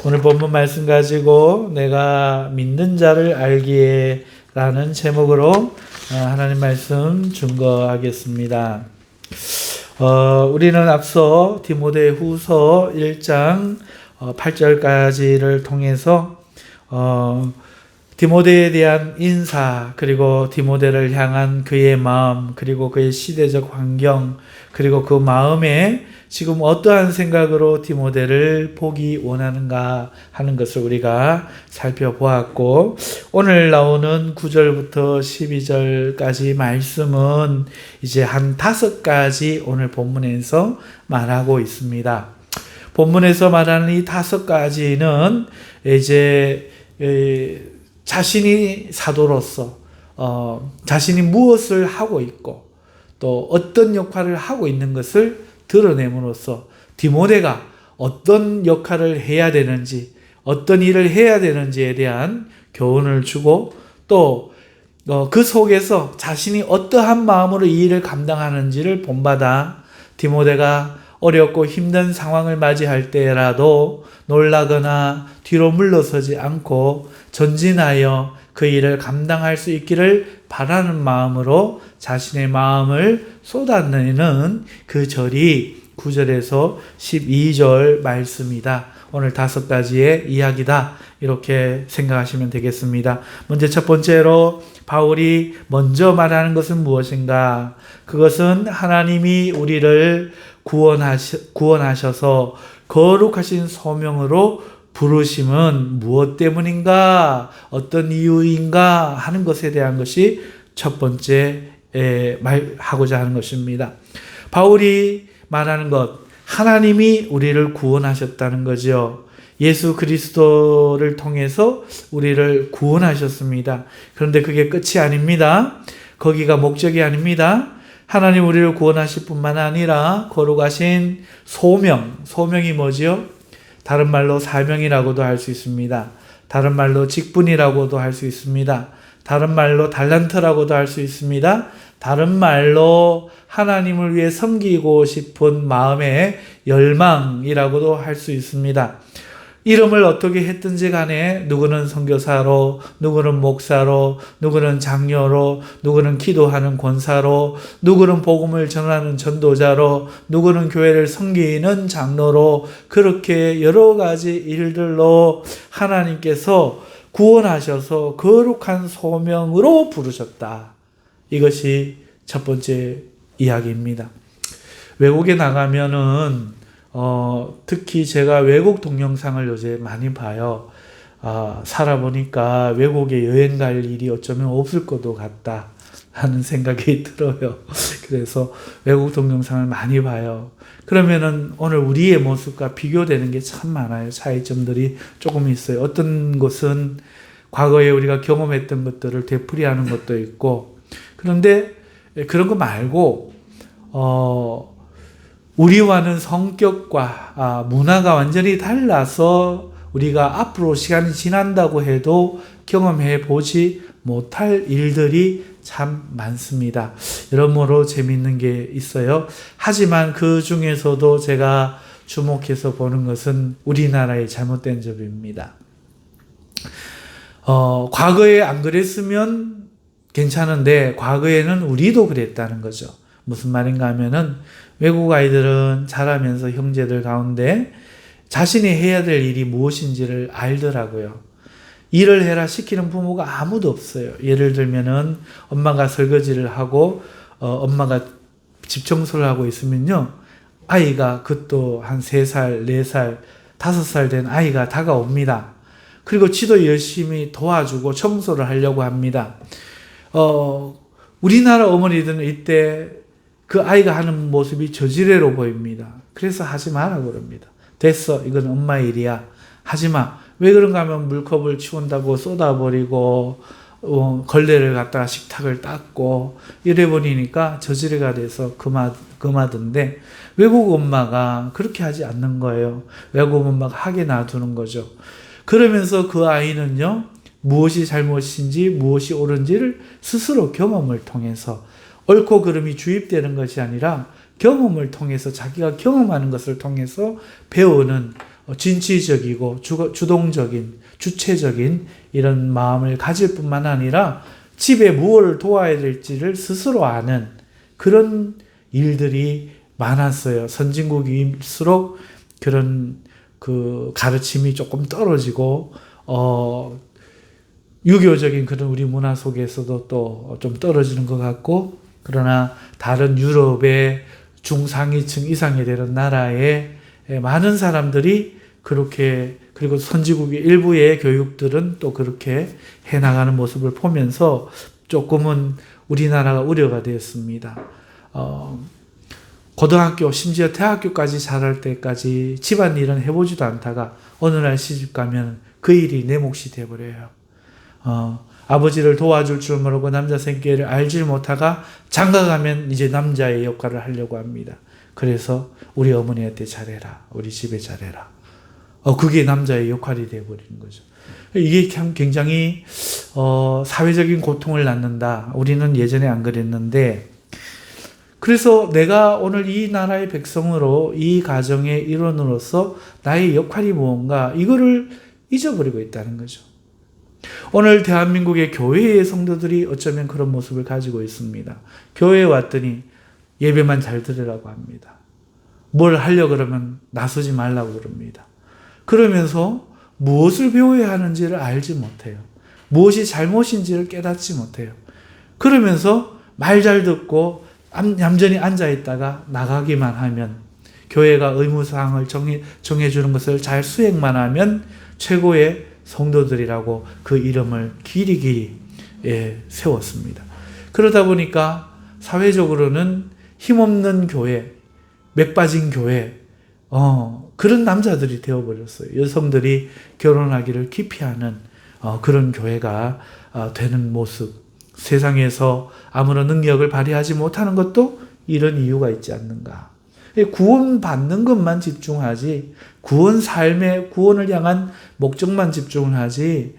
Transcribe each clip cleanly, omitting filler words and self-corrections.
오늘 본문 말씀 가지고 내가 믿는 자를 알기에 라는 제목으로 하나님 말씀 증거하겠습니다. 우리는 앞서 디모데후서 1장 8절까지를 통해서 디모데에 대한 인사, 그리고 디모데를 향한 그의 마음, 그리고 그의 시대적 환경, 그리고 그 마음에 지금 어떠한 생각으로 디모데를 보기 원하는가 하는 것을 우리가 살펴보았고, 오늘 나오는 9절부터 12절까지 말씀은 이제 한 5가지 오늘 본문에서 말하고 있습니다. 본문에서 말하는 이 5가지는 이제 자신이 사도로서 자신이 무엇을 하고 있고 또 어떤 역할을 하고 있는 것을 드러냄으로써 디모데가 어떤 역할을 해야 되는지, 어떤 일을 해야 되는지에 대한 교훈을 주고, 또 그 속에서 자신이 어떠한 마음으로 이 일을 감당하는지를 본받아 디모데가 어렵고 힘든 상황을 맞이할 때라도 놀라거나 뒤로 물러서지 않고 전진하여 그 일을 감당할 수 있기를 바라는 마음으로 자신의 마음을 쏟아내는 그 절이 9절에서 12절 말씀이다. 오늘 5가지의 이야기다. 이렇게 생각하시면 되겠습니다. 먼저 첫 번째로 바울이 먼저 말하는 것은 무엇인가? 그것은 하나님이 우리를 구원하셔서 거룩하신 소명으로 부르심은 무엇 때문인가? 어떤 이유인가? 하는 것에 대한 것이 첫 번째 말하고자 하는 것입니다. 바울이 말하는 것, 하나님이 우리를 구원하셨다는 거죠. 예수 그리스도를 통해서 우리를 구원하셨습니다. 그런데 그게 끝이 아닙니다. 거기가 목적이 아닙니다. 하나님 우리를 구원하실 뿐만 아니라 거룩하신 소명이 뭐지요? 다른 말로 사명이라고도 할 수 있습니다. 다른 말로 직분이라고도 할 수 있습니다. 다른 말로 달란트라고도 할 수 있습니다. 다른 말로 하나님을 위해 섬기고 싶은 마음의 열망이라고도 할 수 있습니다. 이름을 어떻게 했든지 간에 누구는 선교사로, 누구는 목사로, 누구는 장로로, 누구는 기도하는 권사로, 누구는 복음을 전하는 전도자로, 누구는 교회를 섬기는 장로로, 그렇게 여러 가지 일들로 하나님께서 구원하셔서 거룩한 소명으로 부르셨다. 이것이 첫 번째 이야기입니다. 외국에 나가면은 특히 제가 외국 동영상을 요새 많이 봐요. 살아보니까 외국에 여행 갈 일이 어쩌면 없을 것도 같다 하는 생각이 들어요. 그래서 외국 동영상을 많이 봐요. 그러면은 오늘 우리의 모습과 비교되는 게 참 많아요. 차이점들이 조금 있어요. 어떤 것은 과거에 우리가 경험했던 것들을 되풀이하는 것도 있고, 그런데 그런 거 말고 우리와는 성격과 문화가 완전히 달라서 우리가 앞으로 시간이 지난다고 해도 경험해 보지 못할 일들이 참 많습니다. 여러모로 재미있는 게 있어요. 하지만 그 중에서도 제가 주목해서 보는 것은 우리나라의 잘못된 점입니다. 과거에 안 그랬으면 괜찮은데 과거에는 우리도 그랬다는 거죠. 무슨 말인가 하면은 외국 아이들은 자라면서 형제들 가운데 자신이 해야 될 일이 무엇인지를 알더라고요. 일을 해라 시키는 부모가 아무도 없어요. 예를 들면은 엄마가 설거지를 하고 엄마가 집 청소를 하고 있으면요, 아이가 그것도 한 3살, 4살, 5살 된 아이가 다가옵니다. 그리고 지도 열심히 도와주고 청소를 하려고 합니다. 우리나라 어머니들은 이때 그 아이가 하는 모습이 저지레로 보입니다. 그래서 하지 마라 그럽니다. 됐어, 이건 엄마 일이야. 하지 마. 왜 그런가 하면 물컵을 치운다고 쏟아버리고 걸레를 갖다가 식탁을 닦고 이래 버리니까 저지레가 돼서 그마던데, 외국 엄마가 그렇게 하지 않는 거예요. 외국 엄마가 하게 놔두는 거죠. 그러면서 그 아이는요, 무엇이 잘못인지 무엇이 옳은지를 스스로 경험을 통해서, 옳고 그름이 주입되는 것이 아니라 경험을 통해서, 자기가 경험하는 것을 통해서 배우는 진취적이고 주동적인, 주체적인 이런 마음을 가질 뿐만 아니라 집에 무엇을 도와야 될지를 스스로 아는 그런 일들이 많았어요. 선진국일수록 그런 그 가르침이 조금 떨어지고 유교적인 그런 우리 문화 속에서도 또 좀 떨어지는 것 같고, 그러나 다른 유럽의 중상위층 이상이 되는 나라에 많은 사람들이 그렇게, 그리고 선진국의 일부의 교육들은 또 그렇게 해나가는 모습을 보면서 조금은 우리나라가 우려가 되었습니다. 고등학교 심지어 대학교까지 자랄 때까지 집안일은 해보지도 않다가 어느 날 시집가면 그 일이 내 몫이 돼버려요. 아버지를 도와줄 줄 모르고 남자 생계를 알지 못하가 장가가면 이제 남자의 역할을 하려고 합니다. 그래서 우리 어머니한테 잘해라, 우리 집에 잘해라. 그게 남자의 역할이 돼버리는 거죠. 이게 참 굉장히 사회적인 고통을 낳는다. 우리는 예전에 안 그랬는데, 그래서 내가 오늘 이 나라의 백성으로, 이 가정의 일원으로서 나의 역할이 무언가, 이거를 잊어버리고 있다는 거죠. 오늘 대한민국의 교회의 성도들이 어쩌면 그런 모습을 가지고 있습니다. 교회에 왔더니 예배만 잘 들으라고 합니다. 뭘 하려고 그러면 나서지 말라고 그럽니다. 그러면서 무엇을 배워야 하는지를 알지 못해요. 무엇이 잘못인지를 깨닫지 못해요. 그러면서 말 잘 듣고 얌전히 앉아있다가 나가기만 하면, 교회가 의무사항을 정해주는 것을 잘 수행만 하면 최고의 성도들이라고 그 이름을 길이 세웠습니다. 그러다 보니까 사회적으로는 힘없는 교회, 맥 빠진 교회, 그런 남자들이 되어버렸어요. 여성들이 결혼하기를 기피하는 그런 교회가 되는 모습. 세상에서 아무런 능력을 발휘하지 못하는 것도 이런 이유가 있지 않는가. 구원받는 것만 집중하지, 구원을 향한 목적만 집중을 하지,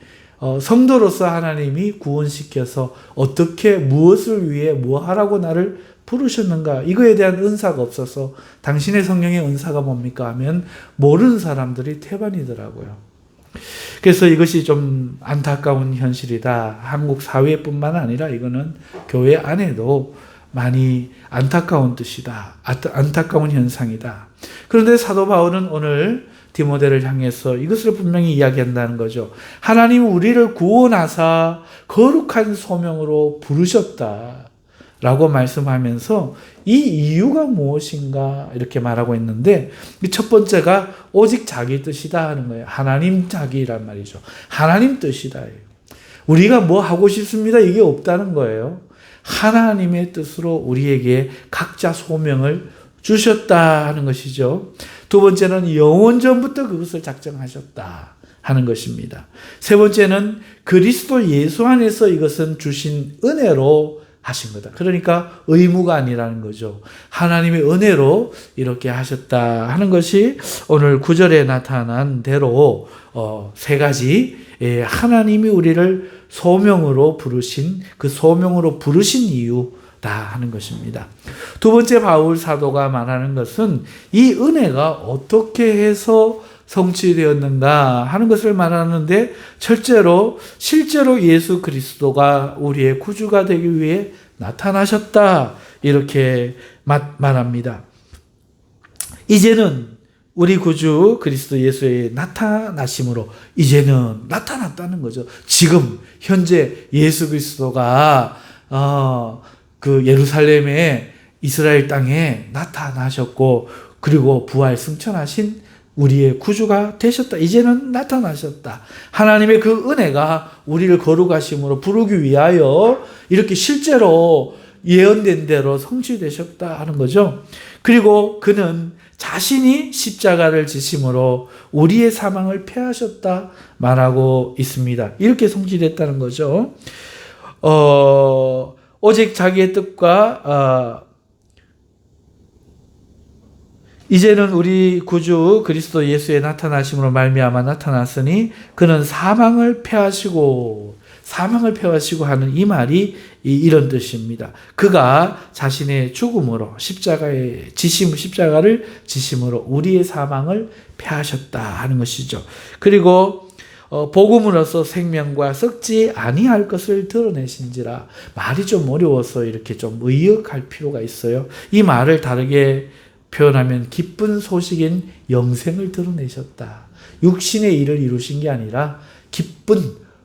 성도로서 하나님이 구원시켜서 어떻게, 무엇을 위해, 뭐 하라고 나를 부르셨는가, 이거에 대한 은사가 없어서, 당신의 성령의 은사가 뭡니까 하면 모르는 사람들이 태반이더라고요. 그래서 이것이 좀 안타까운 현실이다. 한국 사회뿐만 아니라 이거는 교회 안에도 많이 안타까운 뜻이다. 안타까운 현상이다. 그런데 사도 바울은 오늘 디모데를 향해서 이것을 분명히 이야기한다는 거죠. 하나님 우리를 구원하사 거룩한 소명으로 부르셨다 라고 말씀하면서 이 이유가 무엇인가 이렇게 말하고 있는데, 첫 번째가 오직 자기 뜻이다 하는 거예요. 하나님 자기란 말이죠. 하나님 뜻이다. 우리가 뭐 하고 싶습니다 이게 없다는 거예요. 하나님의 뜻으로 우리에게 각자 소명을 주셨다 하는 것이죠. 두 번째는 영원전부터 그것을 작정하셨다 하는 것입니다. 세 번째는 그리스도 예수 안에서 이것은 주신 은혜로 하신 거다. 그러니까 의무가 아니라는 거죠. 하나님의 은혜로 이렇게 하셨다 하는 것이 오늘 9절에 나타난 대로 세 가지 하나님이 우리를 소명으로 부르신, 그 소명으로 부르신 이유다 하는 것입니다. 두 번째 바울 사도가 말하는 것은 이 은혜가 어떻게 해서 성취되었는가 하는 것을 말하는데, 실제로 예수 그리스도가 우리의 구주가 되기 위해 나타나셨다 이렇게 말합니다. 이제는 우리 구주 그리스도 예수의 나타나심으로 이제는 나타났다는 거죠. 지금 현재 예수 그리스도가 그 예루살렘의 이스라엘 땅에 나타나셨고, 그리고 부활 승천하신 우리의 구주가 되셨다. 이제는 나타나셨다. 하나님의 그 은혜가 우리를 거룩하심으로 부르기 위하여 이렇게 실제로 예언된 대로 성취되셨다 하는 거죠. 그리고 그는 자신이 십자가를 지심으로 우리의 사망을 패하셨다 말하고 있습니다. 이렇게 성취됐다는 거죠. 오직 자기의 뜻과 이제는 우리 구주 그리스도 예수의 나타나심으로 말미암아 나타났으니 그는 사망을 패하시고 사망을 패하시고 하는 이 말이 이런 뜻입니다. 그가 자신의 죽음으로 십자가를 지심으로 우리의 사망을 패하셨다 하는 것이죠. 그리고 복음으로서 생명과 썩지 아니할 것을 드러내신지라. 말이 좀 어려워서 이렇게 좀 의역할 필요가 있어요. 이 말을 다르게 표현하면 기쁜 소식인 영생을 드러내셨다. 육신의 일을 이루신 게 아니라 기쁜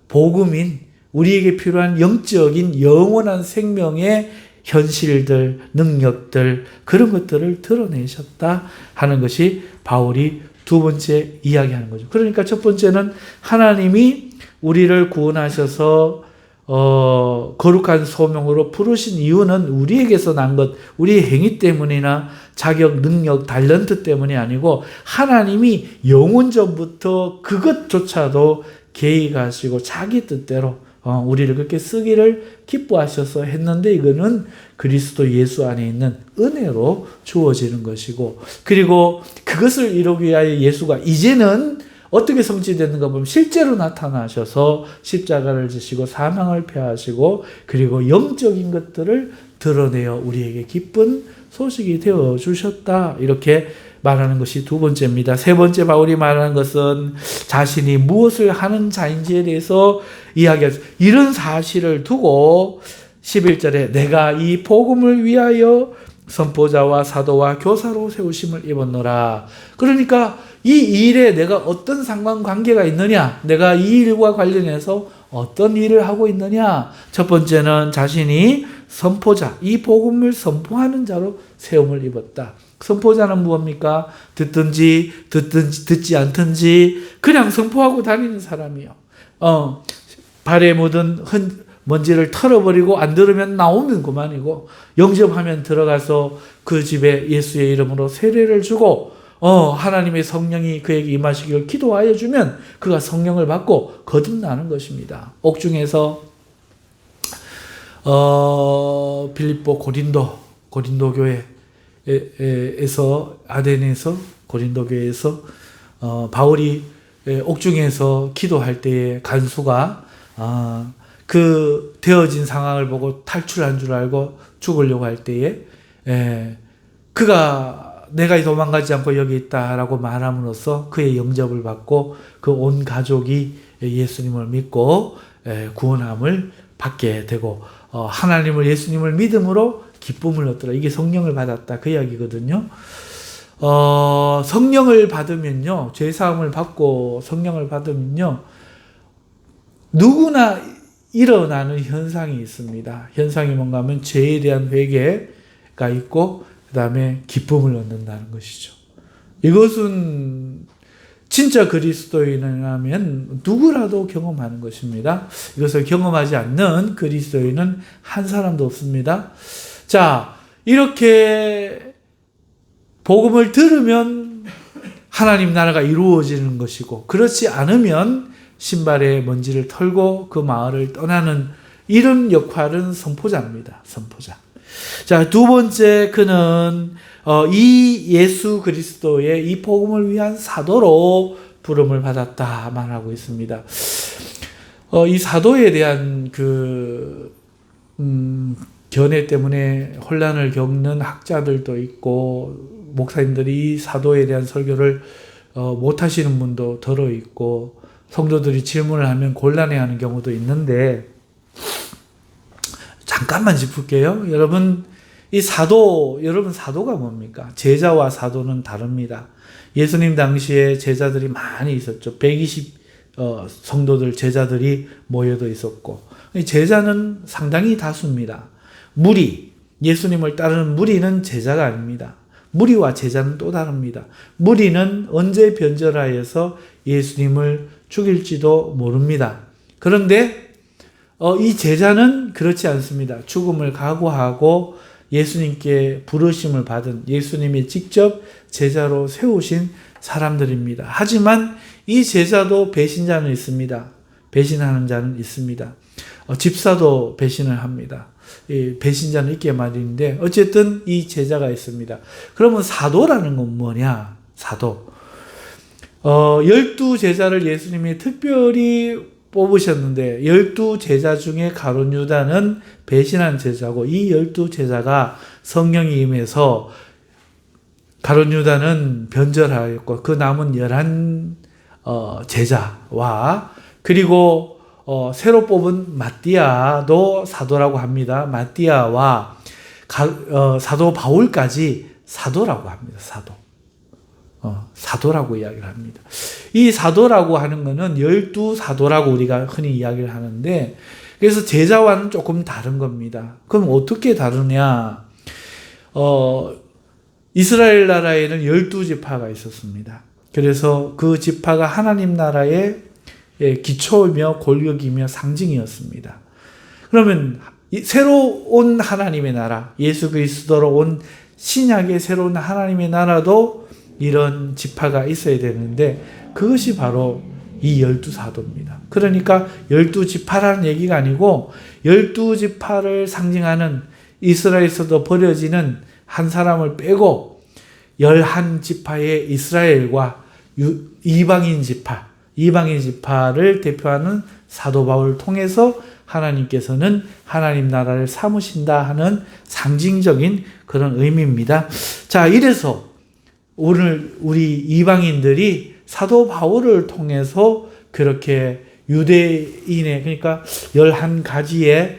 복음인 우리에게 필요한 영적인 영원한 생명의 현실들, 능력들, 그런 것들을 드러내셨다 하는 것이 바울이 두 번째 이야기하는 거죠. 그러니까 첫 번째는 하나님이 우리를 구원하셔서 거룩한 소명으로 부르신 이유는 우리에게서 난 것, 우리의 행위 때문이나 자격, 능력, 탤런트 때문이 아니고 하나님이 영원전부터 그것조차도 계획하시고 자기 뜻대로 우리를 그렇게 쓰기를 기뻐하셔서 했는데 이거는 그리스도 예수 안에 있는 은혜로 주어지는 것이고, 그리고 그것을 이루기 위하여 예수가 이제는 어떻게 성취되는가 보면 실제로 나타나셔서 십자가를 지시고 사망을 패하시고 그리고 영적인 것들을 드러내어 우리에게 기쁜 소식이 되어 주셨다, 이렇게 말하는 것이 두 번째입니다. 세 번째 바울이 말하는 것은 자신이 무엇을 하는 자인지에 대해서 이야기하죠. 이런 사실을 두고 11절에 내가 이 복음을 위하여 선포자와 사도와 교사로 세우심을 입었노라. 그러니까 이 일에 내가 어떤 상관관계가 있느냐, 내가 이 일과 관련해서 어떤 일을 하고 있느냐. 첫 번째는 자신이 선포자, 이 복음을 선포하는 자로 세움을 입었다. 선포자는 무엇입니까? 듣든지 듣지 않든지 그냥 선포하고 다니는 사람이요. 발에 묻은 먼지를 털어버리고 안 들으면 나오면 그만이고, 영접하면 들어가서 그 집에 예수의 이름으로 세례를 주고 하나님의 성령이 그에게 임하시기를 기도하여 주면 그가 성령을 받고 거듭나는 것입니다. 옥중에서 빌립보 고린도 교회에서 아덴에서 고린도 교회에서 바울이 옥중에서 기도할 때에 간수가 그 되어진 상황을 보고 탈출한 줄 알고 죽으려고 할 때에 그가 내가 도망가지 않고 여기 있다라고 말함으로써 그의 영접을 받고 그 온 가족이 예수님을 믿고 구원함을 받게 되고 하나님을, 예수님을 믿음으로 기쁨을 얻더라. 이게 성령을 받았다, 그 이야기거든요. 성령을 받으면요, 죄사함을 받고 성령을 받으면요, 누구나 일어나는 현상이 있습니다. 현상이 뭔가 하면 죄에 대한 회개가 있고 그 다음에 기쁨을 얻는다는 것이죠. 이것은 진짜 그리스도인이라면 누구라도 경험하는 것입니다. 이것을 경험하지 않는 그리스도인은 한 사람도 없습니다. 자, 이렇게 복음을 들으면 하나님 나라가 이루어지는 것이고, 그렇지 않으면 신발에 먼지를 털고 그 마을을 떠나는 이런 역할은 선포자입니다. 선포자. 자, 두 번째, 그는 이 예수 그리스도의 이 복음을 위한 사도로 부름을 받았다 말하고 있습니다. 이 사도에 대한 견해 때문에 혼란을 겪는 학자들도 있고, 목사님들이 이 사도에 대한 설교를 못 하시는 분도 더러 있고, 성도들이 질문을 하면 곤란해하는 경우도 있는데, 잠깐만 짚을게요. 여러분 사도가 뭡니까? 제자와 사도는 다릅니다. 예수님 당시에 제자들이 많이 있었죠. 120 성도들, 제자들이 모여도 있었고, 제자는 상당히 다수입니다. 무리, 예수님을 따르는 무리는 제자가 아닙니다. 무리와 제자는 또 다릅니다. 무리는 언제 변절하여서 예수님을 죽일지도 모릅니다. 그런데 이 제자는 그렇지 않습니다. 죽음을 각오하고 예수님께 부르심을 받은, 예수님이 직접 제자로 세우신 사람들입니다. 하지만 이 제자도 배신자는 있습니다. 배신하는 자는 있습니다. 집사도 배신을 합니다. 배신자는 있게 말인데 어쨌든 이 제자가 있습니다. 그러면 사도라는 건 뭐냐? 사도. 12 제자를 예수님이 특별히 뽑으셨는데 12제자 중에 가룟 유다는 배신한 제자고, 이 12제자가 성령이 임해서 가룟 유다는 변절하였고 그 남은 11제자와 그리고 새로 뽑은 마띠아도 사도라고 합니다. 마띠아와 사도 바울까지 사도라고 합니다. 사도라고 이야기를 합니다. 이 사도라고 하는 것은 12사도라고 우리가 흔히 이야기를 하는데, 그래서 제자와는 조금 다른 겁니다. 그럼 어떻게 다르냐? 이스라엘 나라에는 12지파가 있었습니다. 그래서 그 지파가 하나님 나라의 기초이며 골격이며 상징이었습니다. 그러면 새로 온 하나님의 나라, 예수 그리스도로 온 신약의 새로운 하나님의 나라도 이런 지파가 있어야 되는데, 그것이 바로 이 12사도입니다. 그러니까 12지파라는 얘기가 아니고 12지파를 상징하는 이스라엘에서도 버려지는 한 사람을 빼고 11지파의 이스라엘과 이방인 지파를 대표하는 사도 바울을 통해서 하나님께서는 하나님 나라를 삼으신다 하는 상징적인 그런 의미입니다. 자, 이래서 오늘 우리 이방인들이 사도 바울을 통해서 그렇게 유대인의, 그러니까 11가지의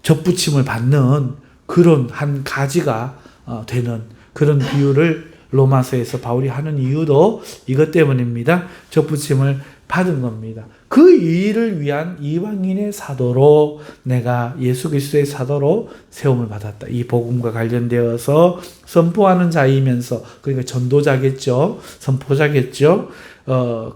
접붙임을 받는 그런 한 가지가 되는 그런 비유를 로마서에서 바울이 하는 이유도 이것 때문입니다. 접붙임을 받은 겁니다. 그 일을 위한 이방인의 사도로, 내가 예수 그리스도의 사도로 세움을 받았다. 이 복음과 관련되어서 선포하는 자이면서, 그러니까 전도자겠죠. 선포자겠죠.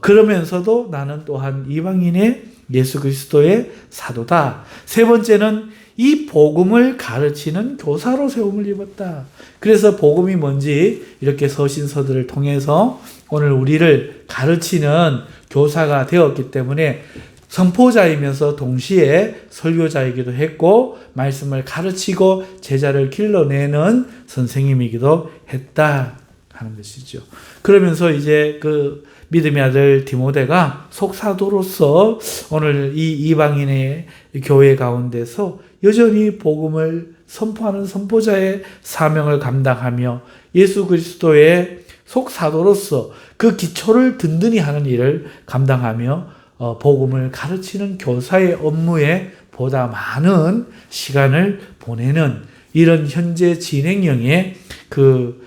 그러면서도 나는 또한 이방인의 예수 그리스도의 사도다. 세 번째는 이 복음을 가르치는 교사로 세움을 입었다. 그래서 복음이 뭔지 이렇게 서신서들을 통해서 오늘 우리를 가르치는 교사가 되었기 때문에 선포자이면서 동시에 설교자이기도 했고, 말씀을 가르치고 제자를 길러내는 선생님이기도 했다 하는 것이죠. 그러면서 이제 그 믿음의 아들 디모데가 속사도로서 오늘 이 이방인의 교회 가운데서 여전히 복음을 선포하는 선포자의 사명을 감당하며 예수 그리스도의 속사도로서 그 기초를 든든히 하는 일을 감당하며 복음을 가르치는 교사의 업무에 보다 많은 시간을 보내는 이런 현재 진행형의 그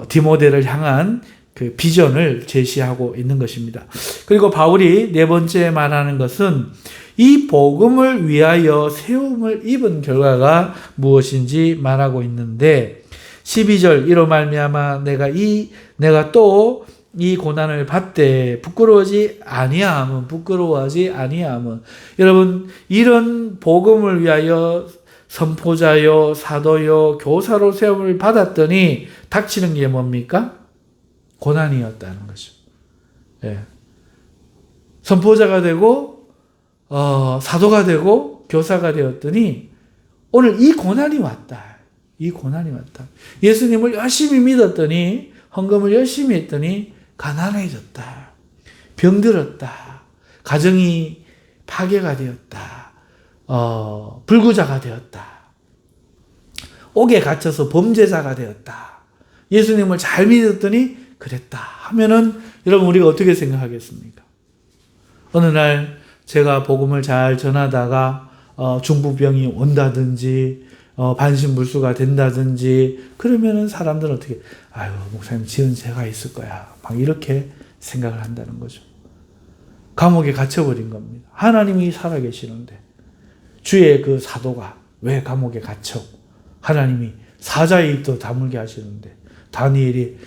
디모데를 향한 그 비전을 제시하고 있는 것입니다. 그리고 바울이 네 번째 말하는 것은 이 복음을 위하여 세움을 입은 결과가 무엇인지 말하고 있는데, 12절 이로 말미암아 내가 또 이 고난을 받되 부끄러워하지 아니함은, 여러분, 이런 복음을 위하여 선포자요 사도요 교사로 세움을 받았더니 닥치는 게 뭡니까? 고난이었다는 거죠. 예. 선포자가 되고 사도가 되고 교사가 되었더니 오늘 이 고난이 왔다. 예수님을 열심히 믿었더니, 헌금을 열심히 했더니 가난해졌다. 병들었다. 가정이 파괴가 되었다. 불구자가 되었다. 옥에 갇혀서 범죄자가 되었다. 예수님을 잘 믿었더니 그랬다 하면은 여러분, 우리가 어떻게 생각하겠습니까? 어느 날 제가 복음을 잘 전하다가 중풍병이 온다든지 반신불수가 된다든지 그러면은 사람들은 어떻게, 아유, 목사님 지은 죄가 있을 거야, 막 이렇게 생각을 한다는 거죠. 감옥에 갇혀버린 겁니다. 하나님이 살아계시는데 주의 그 사도가 왜 감옥에 갇혀? 하나님이 사자의 입도 다물게 하시는데, 다니엘이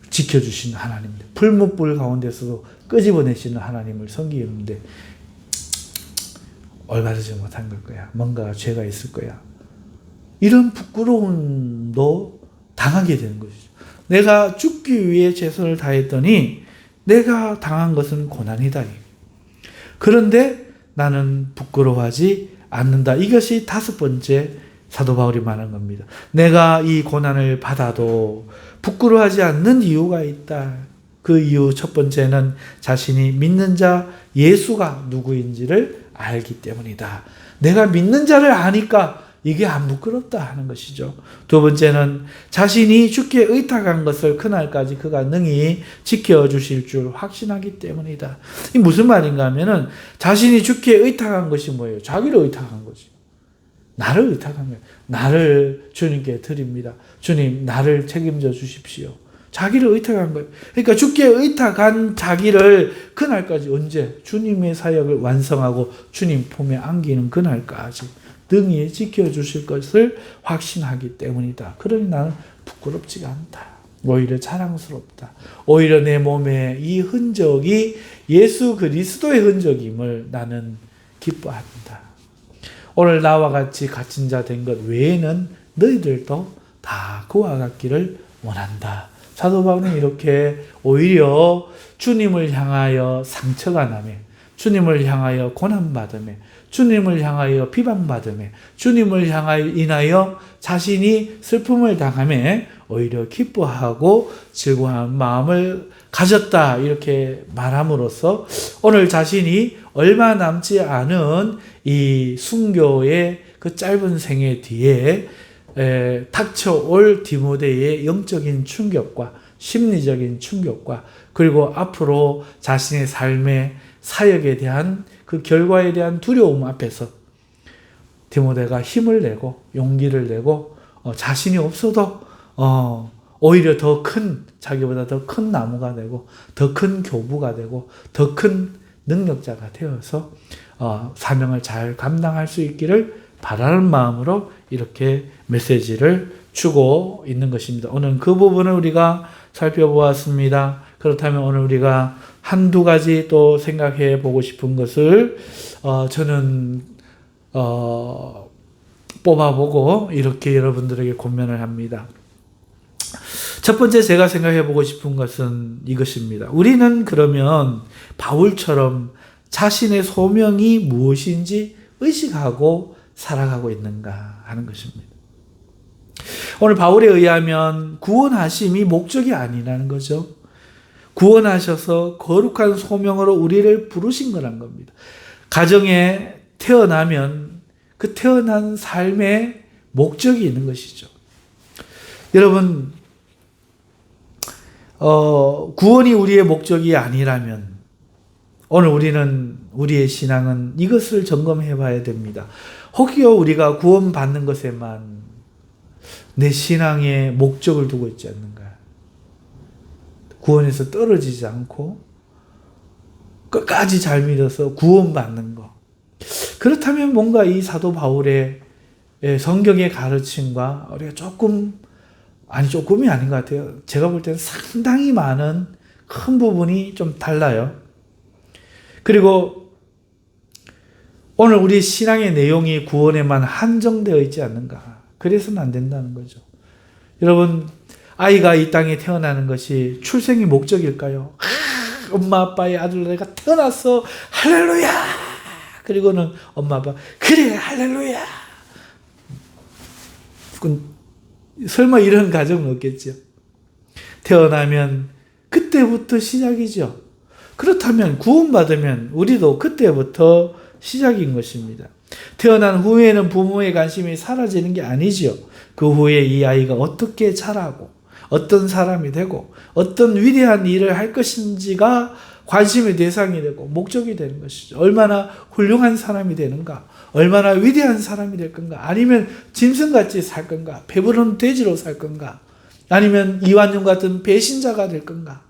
지켜주시는 하나님인데, 풀무불 가운데서도 끄집어내시는 하나님을 섬기는데 올바르지 못한 걸 거야. 뭔가 죄가 있을 거야. 이런 부끄러움도 당하게 되는 것이죠. 내가 죽기 위해 최선을 다했더니 내가 당한 것은 고난이다. 그런데 나는 부끄러워하지 않는다. 이것이 다섯 번째 사도 바울이 말한 겁니다. 내가 이 고난을 받아도 부끄러워하지 않는 이유가 있다. 그 이유 첫 번째는 자신이 믿는 자 예수가 누구인지를 알기 때문이다. 내가 믿는 자를 아니까 이게 안 부끄럽다 하는 것이죠. 두 번째는 자신이 주께 의탁한 것을 그날까지 그가 능히 지켜주실 줄 확신하기 때문이다. 이 무슨 말인가 하면은 자신이 주께 의탁한 것이 뭐예요? 자기를 의탁한 거지. 나를 의탁한 거예요. 나를 주님께 드립니다. 주님, 나를 책임져 주십시오. 자기를 의탁한 거예요. 그러니까 주께 의탁한 자기를 그날까지 언제? 주님의 사역을 완성하고 주님 품에 안기는 그날까지 능히 지켜주실 것을 확신하기 때문이다. 그러니 나는 부끄럽지가 않다. 오히려 자랑스럽다. 오히려 내 몸에 이 흔적이 예수 그리스도의 흔적임을 나는 기뻐한다. 오늘 나와 같이 갇힌 자 된 것 외에는 너희들도 다 그와 같기를 원한다. 사도 바울은 이렇게 오히려 주님을 향하여 상처가 나며, 주님을 향하여 고난받으며, 주님을 향하여 비방받으며, 주님을 향하여 인하여 자신이 슬픔을 당하며 오히려 기뻐하고 즐거운 마음을 가졌다, 이렇게 말함으로써 오늘 자신이 얼마 남지 않은 이 순교의 그 짧은 생애 뒤에 닥쳐올 디모데의 영적인 충격과 심리적인 충격과 그리고 앞으로 자신의 삶의 사역에 대한 그 결과에 대한 두려움 앞에서 디모데가 힘을 내고 용기를 내고 자신이 없어도 오히려 더 큰, 자기보다 더 큰 나무가 되고 더 큰 교부가 되고 더 큰 능력자가 되어서 사명을 잘 감당할 수 있기를 바라는 마음으로 이렇게 메시지를 주고 있는 것입니다. 오늘 그 부분을 우리가 살펴보았습니다. 그렇다면 오늘 우리가 한두 가지 또 생각해 보고 싶은 것을 저는 뽑아보고 이렇게 여러분들에게 권면을 합니다. 첫 번째 제가 생각해 보고 싶은 것은 이것입니다. 우리는 그러면 바울처럼 자신의 소명이 무엇인지 의식하고 살아가고 있는가 하는 것입니다. 오늘 바울에 의하면 구원하심이 목적이 아니라는 거죠. 구원하셔서 거룩한 소명으로 우리를 부르신 거란 겁니다. 가정에 태어나면 그 태어난 삶에 목적이 있는 것이죠. 여러분, 구원이 우리의 목적이 아니라면 오늘 우리의 신앙은 이것을 점검해 봐야 됩니다. 혹여 우리가 구원받는 것에만 내 신앙의 목적을 두고 있지 않는가? 구원에서 떨어지지 않고 끝까지 잘 믿어서 구원받는 것. 그렇다면 뭔가 이 사도 바울의 성경의 가르침과 우리가 조금이 아닌 것 같아요. 제가 볼 때는 상당히 많은 큰 부분이 좀 달라요. 그리고 오늘 우리 신앙의 내용이 구원에만 한정되어 있지 않는가. 그래서는 안 된다는 거죠. 여러분, 아이가 이 땅에 태어나는 것이 출생의 목적일까요? 엄마 아빠의 아들 내가 태어났어. 할렐루야. 그리고는 엄마 아빠 그래 할렐루야. 설마 이런 가정은 없겠죠. 태어나면 그때부터 시작이죠. 그렇다면 구원받으면 우리도 그때부터 시작인 것입니다. 태어난 후에는 부모의 관심이 사라지는 게 아니죠. 그 후에 이 아이가 어떻게 자라고 어떤 사람이 되고 어떤 위대한 일을 할 것인지가 관심의 대상이 되고 목적이 되는 것이죠. 얼마나 훌륭한 사람이 되는가, 얼마나 위대한 사람이 될 건가, 아니면 짐승같이 살 건가, 배부른 돼지로 살 건가, 아니면 이완용 같은 배신자가 될 건가,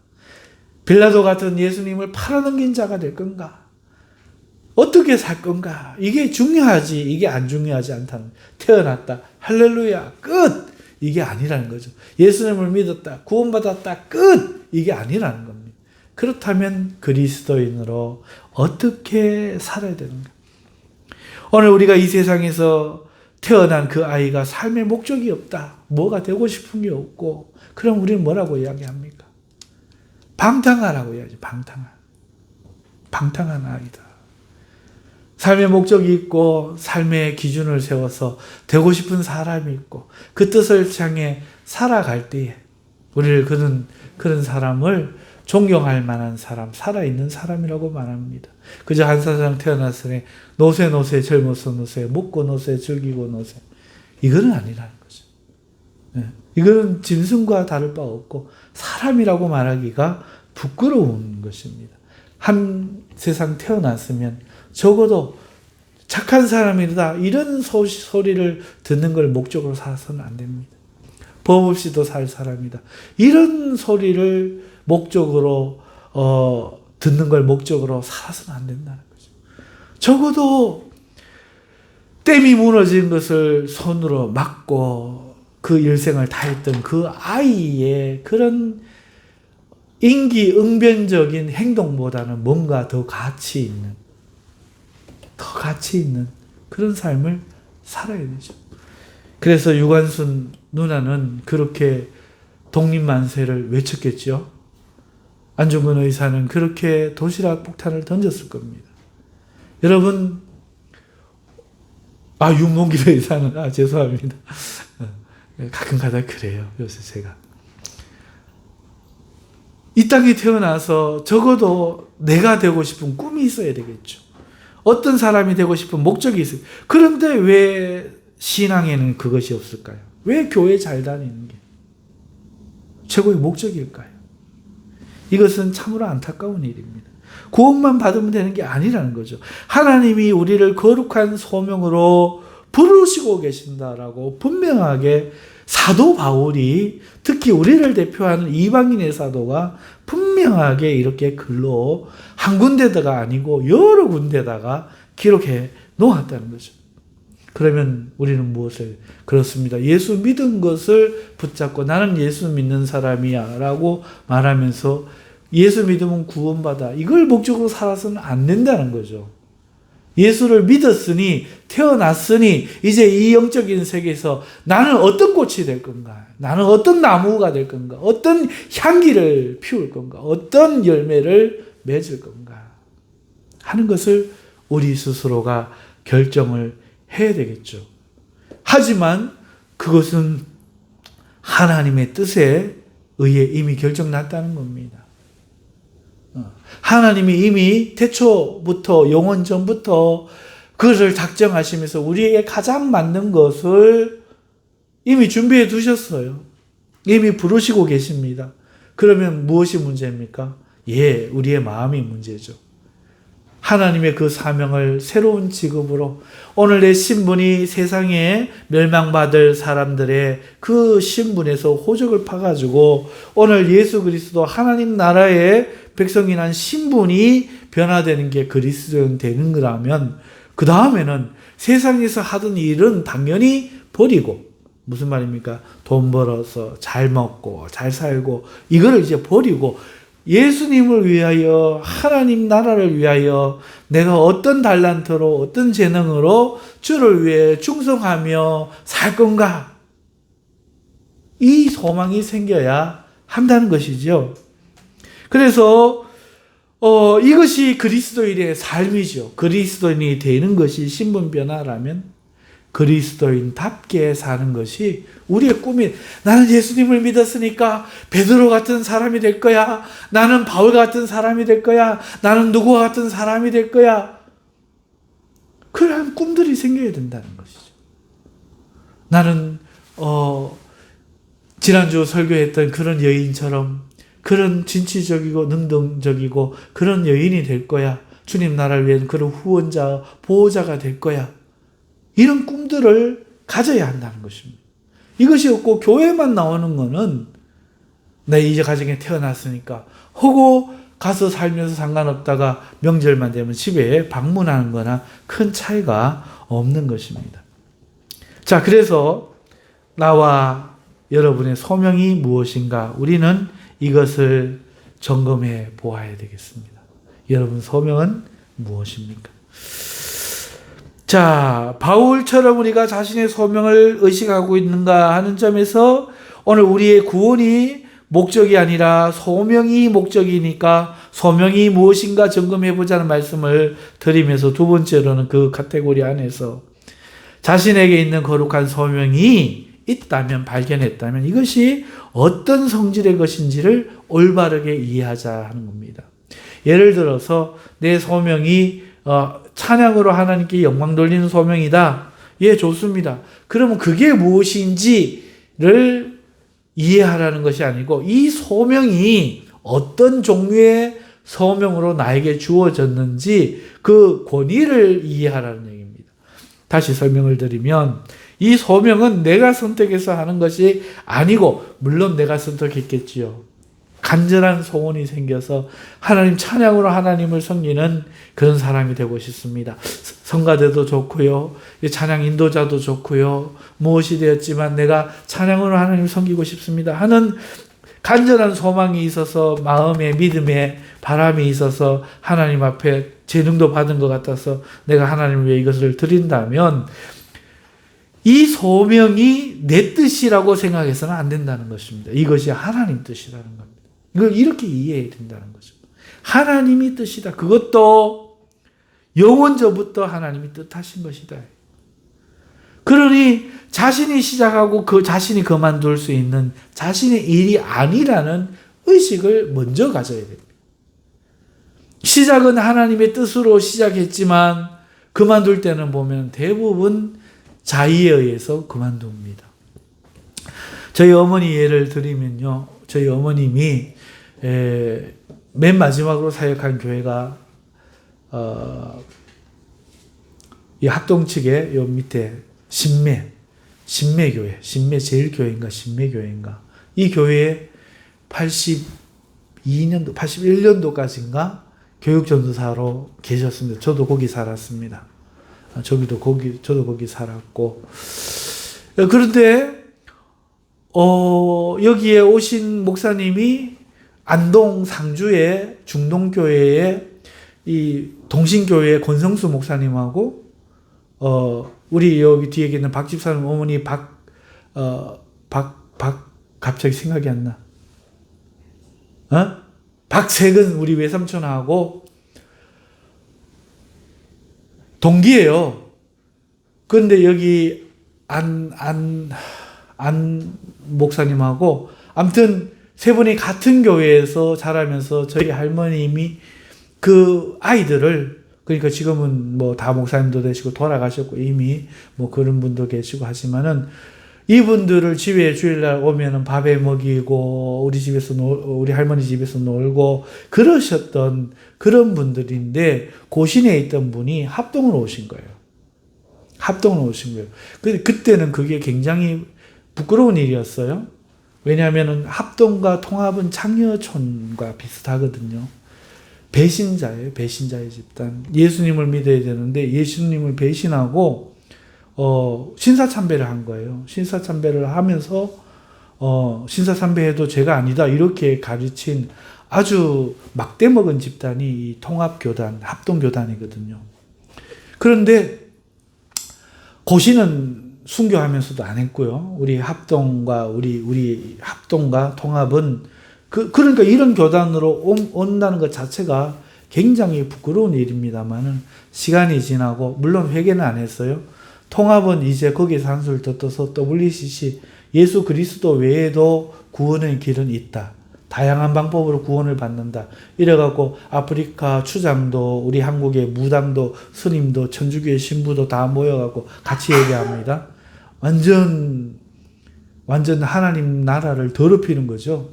빌라도 같은 예수님을 팔아넘긴 자가 될 건가, 어떻게 살 건가, 이게 중요하지 이게 안 중요하지 않다는, 태어났다 할렐루야 끝, 이게 아니라는 거죠. 예수님을 믿었다 구원받았다 끝, 이게 아니라는 겁니다. 그렇다면 그리스도인으로 어떻게 살아야 되는가? 오늘 우리가 이 세상에서 태어난 그 아이가 삶의 목적이 없다, 뭐가 되고 싶은 게 없고, 그럼 우리는 뭐라고 이야기합니까? 방탕하라고 이야기하죠. 방탕한 아이다. 삶의 목적이 있고 삶의 기준을 세워서 되고 싶은 사람이 있고 그 뜻을 향해 살아갈 때에 우리를 그런 사람을 존경할 만한 사람, 살아있는 사람이라고 말합니다. 그저 한 사람 태어났으니 노세 젊어서 노세, 먹고 노세, 즐기고 노세. 이거는 아니라는 거죠. 이거는 짐승과 다를 바 없고 사람이라고 말하기가 부끄러운 것입니다. 한 세상 태어났으면 적어도 착한 사람이다 이런 소리를 듣는 걸 목적으로 살아서는 안 됩니다. 법 없이도 살 사람이다. 이런 소리를 목적으로 듣는 걸 목적으로 살아서는 안 된다는 거죠. 적어도 댐이 무너진 것을 손으로 막고 그 일생을 다했던 그 아이의 그런 임기응변적인 행동보다는 뭔가 더 가치 있는 그런 삶을 살아야 되죠. 그래서 유관순 누나는 그렇게 독립만세를 외쳤겠죠. 안중근 의사는 그렇게 도시락 폭탄을 던졌을 겁니다. 여러분, 윤몽길 의사는, 죄송합니다. 가끔가다 그래요, 요새 제가. 이 땅에 태어나서 적어도 내가 되고 싶은 꿈이 있어야 되겠죠. 어떤 사람이 되고 싶은 목적이 있어요. 그런데 왜 신앙에는 그것이 없을까요? 왜 교회 잘 다니는 게 최고의 목적일까요? 이것은 참으로 안타까운 일입니다. 구원만 받으면 되는 게 아니라는 거죠. 하나님이 우리를 거룩한 소명으로 부르시고 계신다라고 분명하게 사도 바울이 특히 우리를 대표하는 이방인의 사도가 분명하게 이렇게 글로 한 군데다가 아니고 여러 군데다가 기록해 놓았다는 거죠. 그러면 우리는 무엇을? 그렇습니다. 예수 믿은 것을 붙잡고 나는 예수 믿는 사람이야 라고 말하면서 예수 믿으면 구원받아. 이걸 목적으로 살아서는 안 된다는 거죠. 예수를 믿었으니 태어났으니 이제 이 영적인 세계에서 나는 어떤 꽃이 될 건가? 나는 어떤 나무가 될 건가? 어떤 향기를 피울 건가? 어떤 열매를 맺을 건가? 하는 것을 우리 스스로가 결정을 해야 되겠죠. 하지만 그것은 하나님의 뜻에 의해 이미 결정났다는 겁니다. 하나님이 이미 태초부터 영원 전부터 그것을 작정하시면서 우리에게 가장 맞는 것을 이미 준비해 두셨어요. 이미 부르시고 계십니다. 그러면 무엇이 문제입니까? 우리의 마음이 문제죠. 하나님의 그 사명을 새로운 직업으로 오늘 내 신분이 세상에 멸망받을 사람들의 그 신분에서 호적을 파가지고 오늘 예수 그리스도 하나님 나라의 백성이란 신분이 변화되는 게 그리스도인 되는 거라면 그 다음에는 세상에서 하던 일은 당연히 버리고 무슨 말입니까? 돈 벌어서 잘 먹고 잘 살고 이거를 이제 버리고 예수님을 위하여 하나님 나라를 위하여 내가 어떤 달란트로 어떤 재능으로 주를 위해 충성하며 살 건가? 이 소망이 생겨야 한다는 것이죠. 그래서 이것이 그리스도인의 삶이죠. 그리스도인이 되는 것이 신분 변화라면 그리스도인답게 사는 것이 우리의 꿈이 나는 예수님을 믿었으니까 베드로 같은 사람이 될 거야. 나는 바울 같은 사람이 될 거야. 나는 누구와 같은 사람이 될 거야. 그러한 꿈들이 생겨야 된다는 것이죠. 나는 지난주 설교했던 그런 여인처럼 그런 진취적이고 능동적이고 그런 여인이 될 거야. 주님 나라를 위한 그런 후원자, 보호자가 될 거야. 이런 꿈들을 가져야 한다는 것입니다. 이것이 없고 교회만 나오는 거는 내 이제 가정에 태어났으니까 하고 가서 살면서 상관없다가 명절만 되면 집에 방문하는 거나 큰 차이가 없는 것입니다. 자, 그래서 나와 여러분의 소명이 무엇인가 우리는 이것을 점검해 보아야 되겠습니다. 여러분 소명은 무엇입니까? 자, 바울처럼 우리가 자신의 소명을 의식하고 있는가 하는 점에서 오늘 우리의 구원이 목적이 아니라 소명이 목적이니까 소명이 무엇인가 점검해 보자는 말씀을 드리면서 두 번째로는 그 카테고리 안에서 자신에게 있는 거룩한 소명이 있다면, 발견했다면 이것이 어떤 성질의 것인지를 올바르게 이해하자 하는 겁니다. 예를 들어서 내 소명이 찬양으로 하나님께 영광 돌리는 소명이다. 예, 좋습니다. 그러면 그게 무엇인지를 이해하라는 것이 아니고 이 소명이 어떤 종류의 소명으로 나에게 주어졌는지 그 권위를 이해하라는 얘기입니다. 다시 설명을 드리면 이 소명은 내가 선택해서 하는 것이 아니고, 물론 내가 선택했겠지요. 간절한 소원이 생겨서 하나님 찬양으로 하나님을 섬기는 그런 사람이 되고 싶습니다. 성가대도 좋고요. 찬양 인도자도 좋고요. 무엇이 되었지만 내가 찬양으로 하나님을 섬기고 싶습니다 하는 간절한 소망이 있어서, 마음에 믿음에 바람이 있어서 하나님 앞에 재능도 받은 것 같아서 내가 하나님을 위해 이것을 드린다면 이 소명이 내 뜻이라고 생각해서는 안 된다는 것입니다. 이것이 하나님 뜻이라는 겁니다. 이걸 이렇게 이해해야 된다는 거죠. 하나님이 뜻이다. 그것도 영원전부터 하나님이 뜻하신 것이다. 그러니 자신이 시작하고 그 자신이 그만둘 수 있는 자신의 일이 아니라는 의식을 먼저 가져야 됩니다. 시작은 하나님의 뜻으로 시작했지만 그만둘 때는 보면 대부분 자의에 의해서 그만둡니다. 저희 어머니 예를 들면요. 저희 어머님이 맨 마지막으로 사역한 교회가 이 학동 측에 요 밑에 신매교회, 신매제일교회인가 신매교회인가 이 교회에 82년도, 81년도까지인가 교육전도사로 계셨습니다. 저도 거기 살았습니다. 저도 거기 살았고. 그런데 여기에 오신 목사님이 안동 상주의 중동교회의 이 동신교회의 권성수 목사님하고 우리 여기 뒤에 있는 박 집사님 어머니 갑자기 생각이 안 나. 박세근 우리 외삼촌하고 동기예요. 그런데 여기 안 목사님하고 아무튼 세 분이 같은 교회에서 자라면서 저희 할머님이 그 아이들을, 그러니까 지금은 뭐 다 목사님도 되시고 돌아가셨고 이미 뭐 그런 분도 계시고 하지만은 이분들을 집에 주일날 오면은 밥에 먹이고 우리 할머니 집에서 놀고 그러셨던 그런 분들인데 고신에 있던 분이 합동으로 오신 거예요. 그때는 그게 굉장히 부끄러운 일이었어요. 왜냐하면은 합동과 통합은 창녀촌과 비슷하거든요. 배신자예요. 배신자의 집단. 예수님을 믿어야 되는데 예수님을 배신하고 신사참배를 한 거예요. 신사참배를 하면서 신사참배해도 죄가 아니다 이렇게 가르친 아주 막대먹은 집단이 이 통합교단, 합동교단이거든요. 그런데 고시는 순교하면서도 안 했고요. 우리 합동과 통합은 그러니까 이런 교단으로 온다는 것 자체가 굉장히 부끄러운 일입니다만은 시간이 지나고 물론 회개는 안 했어요. 통합은 이제 거기에서 한술 더 떠서 WCC 예수 그리스도 외에도 구원의 길은 있다. 다양한 방법으로 구원을 받는다. 이래갖고 아프리카 추장도 우리 한국의 무당도 스님도 천주교의 신부도 다 모여갖고 같이 얘기합니다. 완전 하나님 나라를 더럽히는 거죠.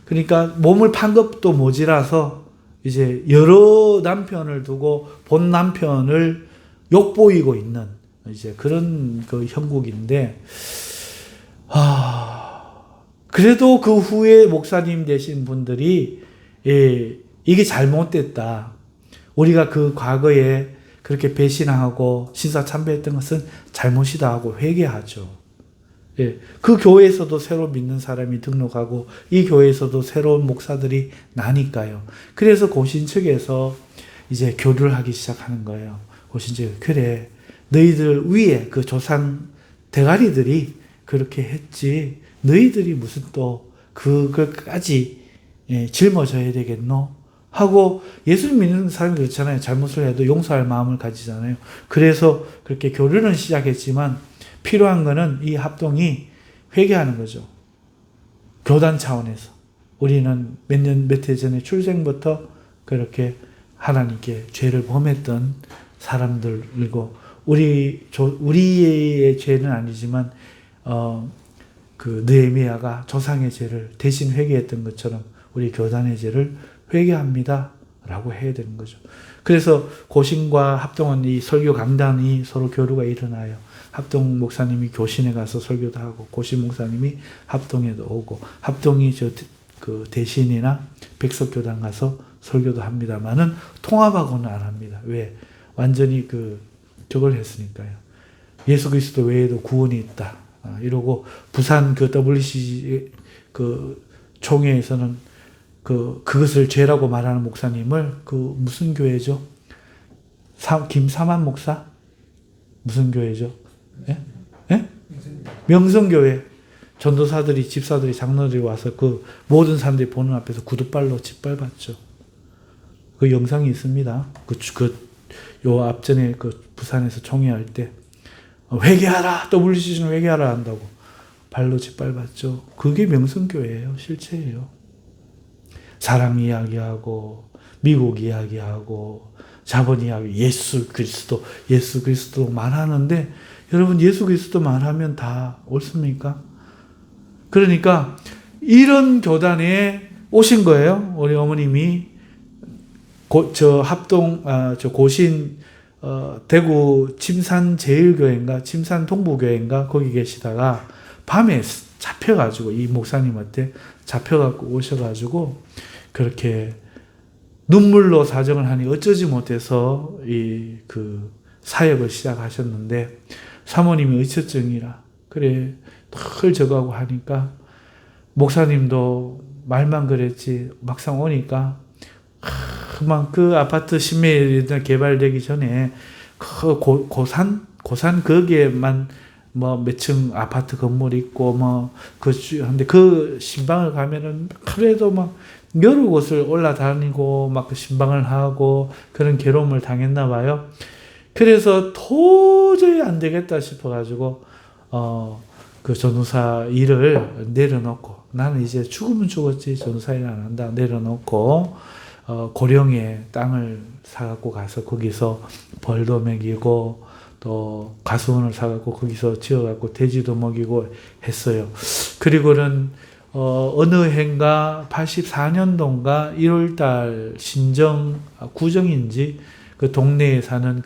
그러니까 몸을 판 것도 모자라서 이제 여러 남편을 두고 본 남편을 욕보이고 있는 이제 그런 그 형국인데, 그래도 그 후에 목사님 되신 분들이 이게 잘못됐다. 우리가 그 과거에 그렇게 배신하고 신사참배했던 것은 잘못이다 하고 회개하죠. 그 교회에서도 새로 믿는 사람이 등록하고 이 교회에서도 새로운 목사들이 나니까요. 그래서 고신 측에서 이제 교류를 하기 시작하는 거예요. 고신 측 그래 너희들 위에 그 조상 대가리들이 그렇게 했지 너희들이 무슨 또 그걸까지 짊어져야 되겠노? 하고 예수님 믿는 사람이 그렇잖아요. 잘못을 해도 용서할 마음을 가지잖아요. 그래서 그렇게 교류는 시작했지만 필요한 거는 이 합동이 회개하는 거죠. 교단 차원에서. 우리는 몇 해 전에 출생부터 그렇게 하나님께 죄를 범했던 사람들이고, 우리의 죄는 아니지만, 그 느헤미야가 조상의 죄를 대신 회개했던 것처럼 우리 교단의 죄를 회개합니다 라고 해야 되는 거죠. 그래서 고신과 합동은 이 설교 강단이 서로 교류가 일어나요. 합동 목사님이 교신에 가서 설교도 하고, 고신 목사님이 합동에도 오고, 합동이 그 대신이나 백석교단 가서 설교도 합니다만은 통합하고는 안 합니다. 왜? 완전히 저걸 했으니까요. 예수 그리스도 외에도 구원이 있다. 이러고 부산 WC 총회에서는 그것을 죄라고 말하는 목사님을 무슨 교회죠? 김사만 목사? 무슨 교회죠? 예? 예? 명성교회. 전도사들이, 집사들이, 장로들이 와서 모든 사람들이 보는 앞에서 구두발로 짓밟았죠. 그 영상이 있습니다. 요 앞전에 부산에서 총회할 때 회개하라! WCC는 회개하라 한다고 발로 짓밟았죠. 그게 명성교회예요. 실체예요. 사랑 이야기하고, 미국 이야기하고, 자본 이야기, 예수 그리스도 말하는데, 여러분 예수 그리스도 말하면 다 옳습니까? 그러니까 이런 교단에 오신 거예요. 우리 어머님이 고신 대구 침산 제일교회인가 침산 동부교회인가 거기 계시다가 밤에 잡혀가지고 이 목사님한테 잡혀갖고 오셔가지고 그렇게 눈물로 사정을 하니 어쩌지 못해서 사역을 시작하셨는데, 사모님이 의처증이라 그래 늘 저거하고 하니까 목사님도 말만 그랬지 막상 오니까 그 아파트 신매일 개발되기 전에 고산 거기에만 몇 층 아파트 건물 있고 근데 그 신방을 가면은 그래도 여러 곳을 올라다니고 신방을 하고 그런 괴로움을 당했나 봐요. 그래서 도저히 안 되겠다 싶어가지고 그 전도사 일을 내려놓고, 나는 이제 죽으면 죽었지 전도사 일 안 한다 내려놓고 고령에 땅을 사갖고 가서 거기서 벌도 먹이고 또 가수원을 사갖고 거기서 지어갖고 돼지도 먹이고 했어요. 그리고는 어느 해인가 84년도인가 1월달 구정인지 그 동네에 사는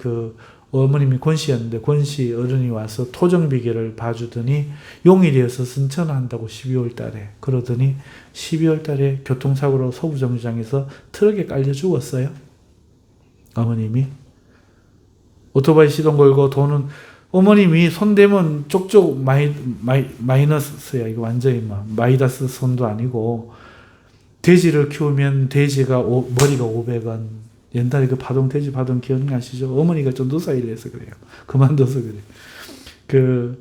어머님이 권씨였는데 권씨 어른이 와서 토정비계를 봐주더니 용이 되어서 승천한다고 12월 달에 그러더니 12월 달에 교통사고로 서부정류장에서 트럭에 깔려 죽었어요. 어머님이 오토바이 시동 걸고 돈은 어머님이 손대면 쪽쪽 마이너스야. 이거 완전히 마이너스 손도 아니고, 돼지를 키우면 돼지가 머리가 500원. 옛날에 돼지 파동 기억나시죠? 어머니가 좀 노사 일해서 그래요. 그만둬서 그래.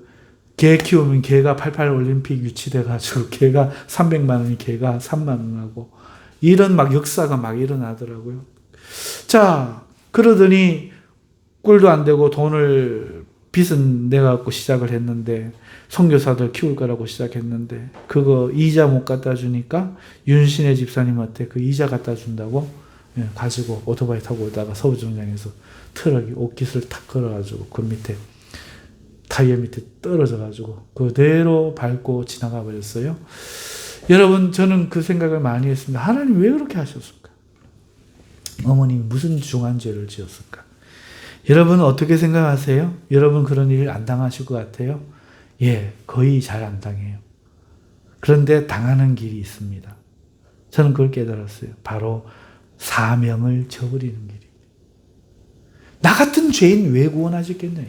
개 키우면 개가 88 올림픽 유치돼가지고 개가 300만 원이 개가 3만 원하고 이런 역사가 일어나더라고요. 자, 그러더니 꿀도 안 되고 빚은 내갖고 시작을 했는데, 선교사들 키울 거라고 시작했는데, 그거 이자 못 갖다 주니까 윤신혜 집사님한테 그 이자 갖다 준다고 가지고 오토바이 타고 오다가 서부정장에서 트럭이 옷깃을 탁 걸어가지고 그 밑에 타이어 밑에 떨어져가지고 그대로 밟고 지나가 버렸어요. 여러분, 저는 그 생각을 많이 했습니다. 하나님 왜 그렇게 하셨을까? 어머님이 무슨 중한 죄를 지었을까? 여러분 어떻게 생각하세요? 여러분 그런 일 안 당하실 것 같아요? 예, 거의 잘 안 당해요. 그런데 당하는 길이 있습니다. 저는 그걸 깨달았어요. 바로 사명을 저버리는 길이. 나 같은 죄인 왜 구원하셨겠냐?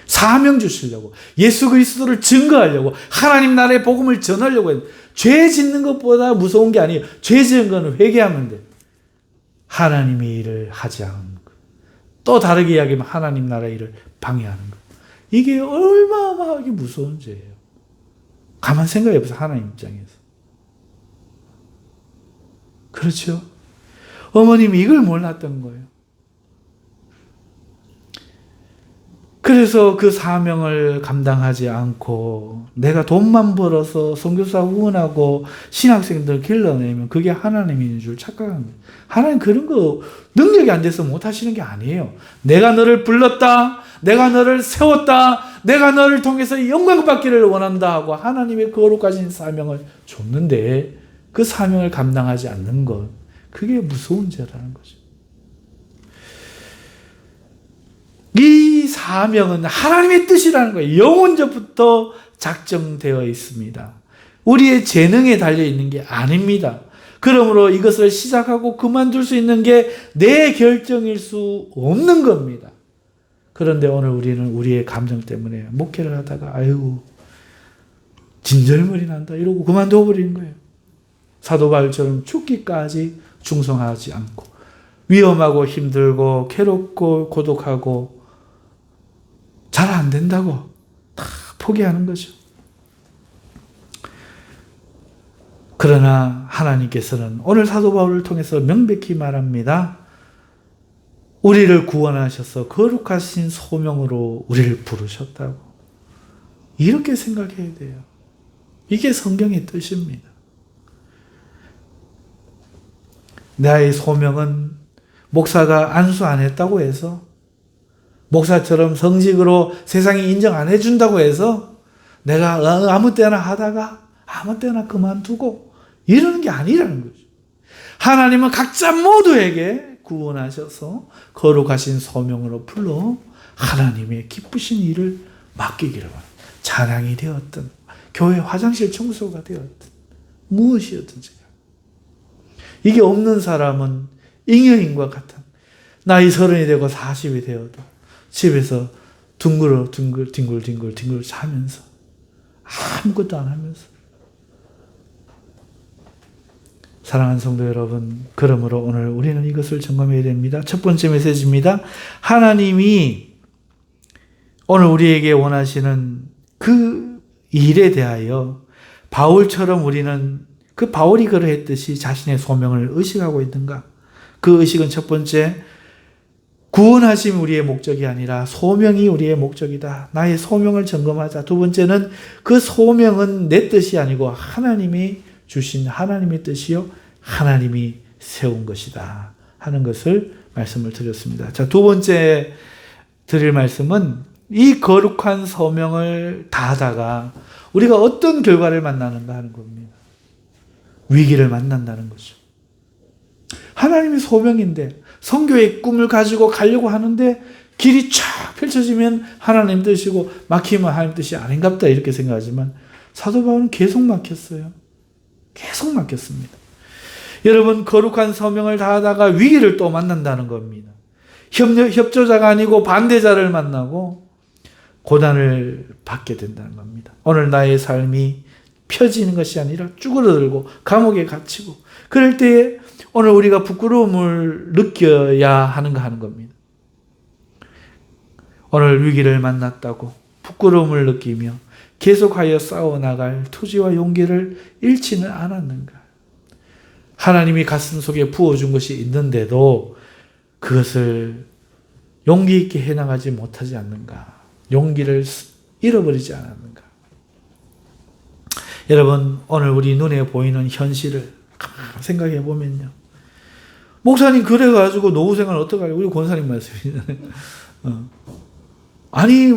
사명 주시려고, 예수 그리스도를 증거하려고, 하나님 나라의 복음을 전하려고 해요. 죄 짓는 것보다 무서운 게 아니에요. 죄 지은 거는 회개하면 돼. 하나님의 일을 하지 않는 거. 또 다르게 이야기하면 하나님 나라의 일을 방해하는 거. 이게 얼마나 무서운 죄예요. 가만 생각해 보세요. 하나님 입장에서. 그렇죠? 어머님이 이걸 몰랐던 거예요. 그래서 그 사명을 감당하지 않고 내가 돈만 벌어서 선교사 후원하고 신학생들 길러내면 그게 하나님인 줄 착각합니다. 하나님 그런 거 능력이 안 돼서 못 하시는 게 아니에요. 내가 너를 불렀다. 내가 너를 세웠다. 내가 너를 통해서 영광 받기를 원한다 하고 하나님의 거룩하신 사명을 줬는데 그 사명을 감당하지 않는 것, 그게 무서운 죄라는 거죠. 이 사명은 하나님의 뜻이라는 거예요. 영원전부터 작정되어 있습니다. 우리의 재능에 달려있는 게 아닙니다. 그러므로 이것을 시작하고 그만둘 수 있는 게 내 결정일 수 없는 겁니다. 그런데 오늘 우리는 우리의 감정 때문에 목회를 하다가 아유 진절머리 난다 이러고 그만둬 버리는 거예요. 사도 바울처럼 죽기까지 충성하지 않고 위험하고 힘들고 괴롭고 고독하고 잘 안 된다고 다 포기하는 거죠. 그러나 하나님께서는 오늘 사도 바울을 통해서 명백히 말합니다. 우리를 구원하셔서 거룩하신 소명으로 우리를 부르셨다고. 이렇게 생각해야 돼요. 이게 성경의 뜻입니다. 나의 소명은 목사가 안수 안 했다고 해서 목사처럼 성직으로 세상이 인정 안 해준다고 해서 내가 아무 때나 하다가 아무 때나 그만두고 이러는 게 아니라는 거죠. 하나님은 각자 모두에게 구원하셔서 거룩하신 소명으로 불러 하나님의 기쁘신 일을 맡기기를 바랍니다. 찬양이 되었든 교회 화장실 청소가 되었든 무엇이었든지 이게 없는 사람은 잉여인과 같은 나이 30이 되고 40이 되어도 집에서 뒹굴 자면서 아무것도 안 하면서 사랑하는 성도 여러분, 그러므로 오늘 우리는 이것을 점검해야 됩니다. 첫 번째 메시지입니다. 하나님이 오늘 우리에게 원하시는 그 일에 대하여 바울처럼 우리는 그 바울이 그러했듯이 자신의 소명을 의식하고 있는가? 그 의식은 첫 번째, 구원하심이 우리의 목적이 아니라 소명이 우리의 목적이다. 나의 소명을 점검하자. 두 번째는 그 소명은 내 뜻이 아니고 하나님이 주신 하나님의 뜻이요 하나님이 세운 것이다 하는 것을 말씀을 드렸습니다. 자, 두 번째 드릴 말씀은 이 거룩한 소명을 다하다가 우리가 어떤 결과를 만나는가 하는 겁니다. 위기를 만난다는 거죠. 하나님의 소명인데 선교의 꿈을 가지고 가려고 하는데 길이 쫙 펼쳐지면 하나님 뜻이고 막히면 하나님 뜻이 아닌갑다 이렇게 생각하지만 사도 바울은 계속 막혔어요. 계속 막혔습니다. 여러분, 거룩한 소명을 다하다가 위기를 또 만난다는 겁니다. 협조자가 아니고 반대자를 만나고 고난을 받게 된다는 겁니다. 오늘 나의 삶이 펴지는 것이 아니라 쭈그러들고 감옥에 갇히고 그럴 때에 오늘 우리가 부끄러움을 느껴야 하는가 하는 겁니다. 오늘 위기를 만났다고 부끄러움을 느끼며 계속하여 싸워나갈 투지와 용기를 잃지는 않았는가? 하나님이 가슴 속에 부어준 것이 있는데도 그것을 용기 있게 해나가지 못하지 않는가? 용기를 잃어버리지 않았는가? 여러분, 오늘 우리 눈에 보이는 현실을 생각해 보면요. 목사님 그래가지고 노후생활 어떡하려? 우리 권사님 말씀이잖아요. 아니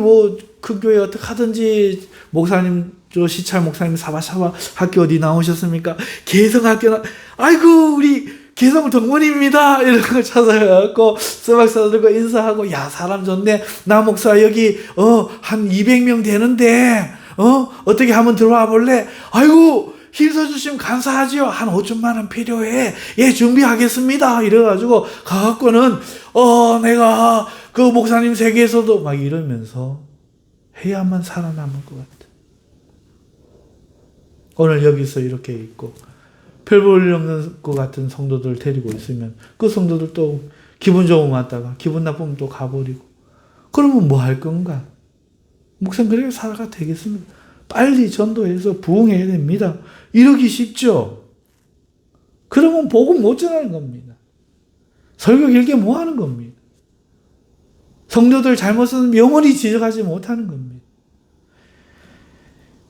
그 교회 어떻게 하든지 목사님 저 시찰 목사님 사바사바 학교 어디 나오셨습니까? 개성학교 아이고 우리 개성 동문입니다 이런 거 찾아가고 서박사 들고 인사하고 야 사람 좋네 나 목사 여기 한 200명 되는데 어떻게 한번 들어와 볼래? 아이고 힘써주시면 감사하지요. 한 5천만 원 필요해. 예, 준비하겠습니다. 이래가지고 가갖고는 내가 그 목사님 세계에서도 막 이러면서 해야만 살아남을 것 같아. 오늘 여기서 이렇게 있고 별 볼 일 없는 것 같은 성도들 데리고 있으면 그 성도들 또 기분 좋으면 왔다가 기분 나쁘면 또 가버리고 그러면 뭐 할 건가? 목사님 그렇게 살아가 되겠습니까? 빨리 전도해서 부흥해야 됩니다. 이러기 쉽죠? 그러면 복음 못 전하는 겁니다. 설교 길게 뭐 하는 겁니다. 성도들 잘못은 영원히 지적하지 못하는 겁니다.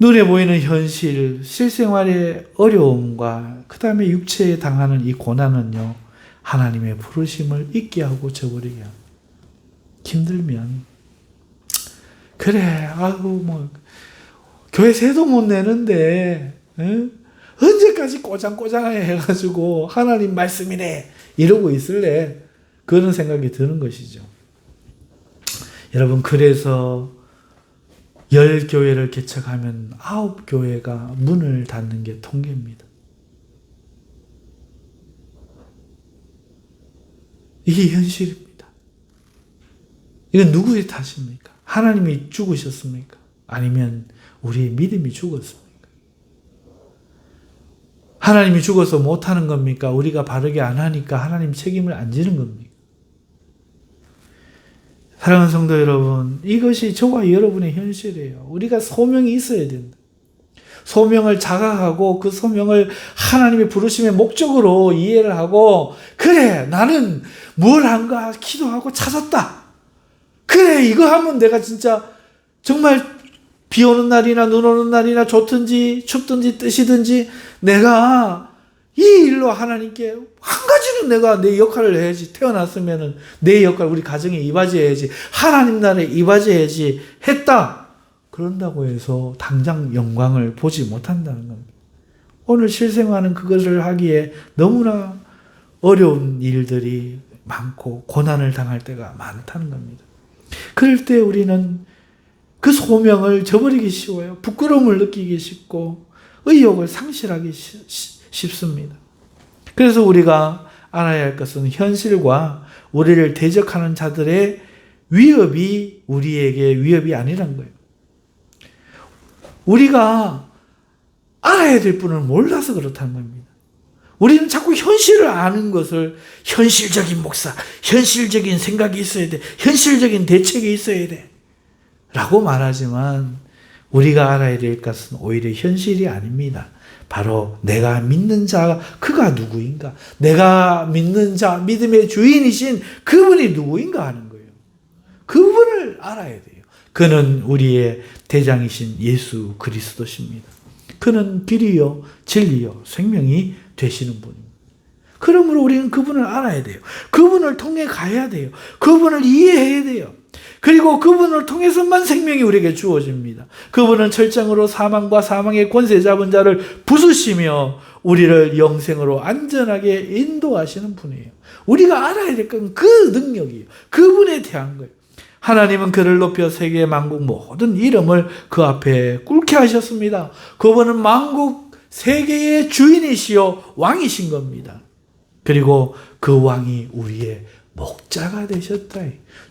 눈에 보이는 현실, 실생활의 어려움과 그 다음에 육체에 당하는 이 고난은요, 하나님의 부르심을 잊게 하고 저버리게 합니다. 힘들면 그래, 교회 세도 못 내는데 언제까지 꼬장꼬장하게 해가지고 하나님 말씀이네 이러고 있을래? 그런 생각이 드는 것이죠. 여러분, 그래서 10교회를 개척하면 9교회가 문을 닫는 게 통계입니다. 이게 현실입니다. 이건 누구의 탓입니까? 하나님이 죽으셨습니까? 아니면 우리의 믿음이 죽었습니까? 하나님이 죽어서 못하는 겁니까? 우리가 바르게 안 하니까 하나님 책임을 안 지는 겁니까? 사랑하는 성도 여러분, 이것이 저와 여러분의 현실이에요. 우리가 소명이 있어야 된다. 소명을 자각하고 그 소명을 하나님의 부르심의 목적으로 이해를 하고, 그래, 나는 뭘 한가 기도하고 찾았다. 그래, 이거 하면 내가 진짜 정말 비 오는 날이나 눈 오는 날이나 좋든지 춥든지 뜨시든지 내가 이 일로 하나님께 한 가지는 내가 내 역할을 해야지. 태어났으면은 내 역할, 우리 가정에 이바지해야지. 하나님 나라에 이바지해야지 했다. 그런다고 해서 당장 영광을 보지 못한다는 겁니다. 오늘 실생활은 그것을 하기에 너무나 어려운 일들이 많고 고난을 당할 때가 많다는 겁니다. 그럴 때 우리는 그 소명을 저버리기 쉬워요. 부끄러움을 느끼기 쉽고 의욕을 상실하기 쉽습니다. 그래서 우리가 알아야 할 것은 현실과 우리를 대적하는 자들의 위협이 우리에게 위협이 아니란 거예요. 우리가 알아야 될 분을 몰라서 그렇다는 겁니다. 우리는 자꾸 현실을 아는 것을 현실적인 목사, 현실적인 생각이 있어야 돼, 현실적인 대책이 있어야 돼 라고 말하지만 우리가 알아야 될 것은 오히려 현실이 아닙니다. 바로 내가 믿는 자, 그가 누구인가? 내가 믿는 자, 믿음의 주인이신 그분이 누구인가 하는 거예요. 그분을 알아야 돼요. 그는 우리의 대장이신 예수 그리스도십니다. 그는 길이요, 진리요, 생명이 되시는 분입니다. 그러므로 우리는 그분을 알아야 돼요. 그분을 통해 가야 돼요. 그분을 이해해야 돼요. 그리고 그분을 통해서만 생명이 우리에게 주어집니다. 그분은 철장으로 사망과 사망의 권세 잡은 자를 부수시며 우리를 영생으로 안전하게 인도하시는 분이에요. 우리가 알아야 될 건 그 능력이에요. 그분에 대한 거예요. 하나님은 그를 높여 세계 만국 모든 이름을 그 앞에 꿇게 하셨습니다. 그분은 만국 세계의 주인이시요 왕이신 겁니다. 그리고 그 왕이 우리의 목자가 되셨다.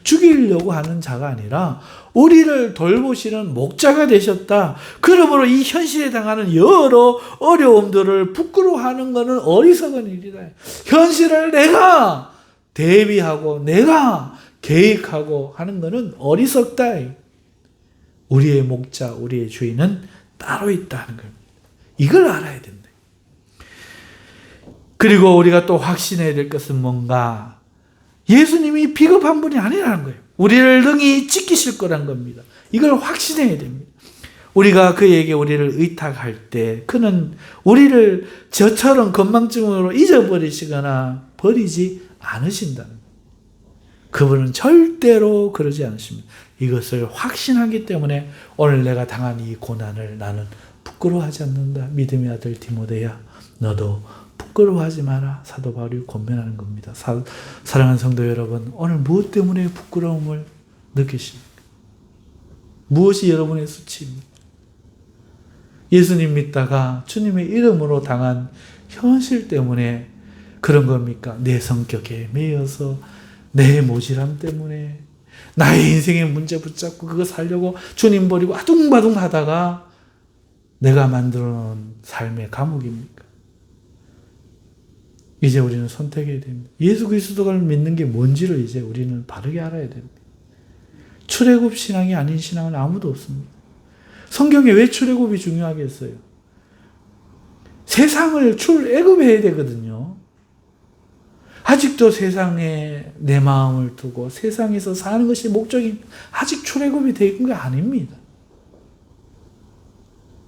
죽이려고 하는 자가 아니라 우리를 돌보시는 목자가 되셨다. 그러므로 이 현실에 당하는 여러 어려움들을 부끄러워하는 것은 어리석은 일이다. 현실을 내가 대비하고 내가 계획하고 하는 것은 어리석다. 우리의 목자, 우리의 주인은 따로 있다는 겁니다. 이걸 알아야 된다. 그리고 우리가 또 확신해야 될 것은 뭔가? 예수님이 비겁한 분이 아니라는 거예요. 우리를 능히 지키실 거란 겁니다. 이걸 확신해야 됩니다. 우리가 그에게 우리를 의탁할 때 그는 우리를 저처럼 건망증으로 잊어버리시거나 버리지 않으신다는 거예요. 그분은 절대로 그러지 않으십니다. 이것을 확신하기 때문에 오늘 내가 당한 이 고난을 나는 부끄러워하지 않는다. 믿음의 아들 디모데야, 너도 부끄러워하지 마라. 사도 바울이 권면하는 겁니다. 사랑하는 성도 여러분, 오늘 무엇 때문에 부끄러움을 느끼십니까? 무엇이 여러분의 수치입니까? 예수님 믿다가 주님의 이름으로 당한 현실 때문에 그런 겁니까? 내 성격에 매여서 내 모질함 때문에 나의 인생의 문제 붙잡고 그거 살려고 주님 버리고 아둥바둥 하다가 내가 만들어 놓은 삶의 감옥입니까? 이제 우리는 선택해야 됩니다. 예수 그리스도를 믿는 게 뭔지를 이제 우리는 바르게 알아야 됩니다. 출애굽 신앙이 아닌 신앙은 아무도 없습니다. 성경에 왜 출애굽이 중요하겠어요? 세상을 출애굽해야 되거든요. 아직도 세상에 내 마음을 두고 세상에서 사는 것이 목적입니다. 아직 출애굽이 된 게 아닙니다.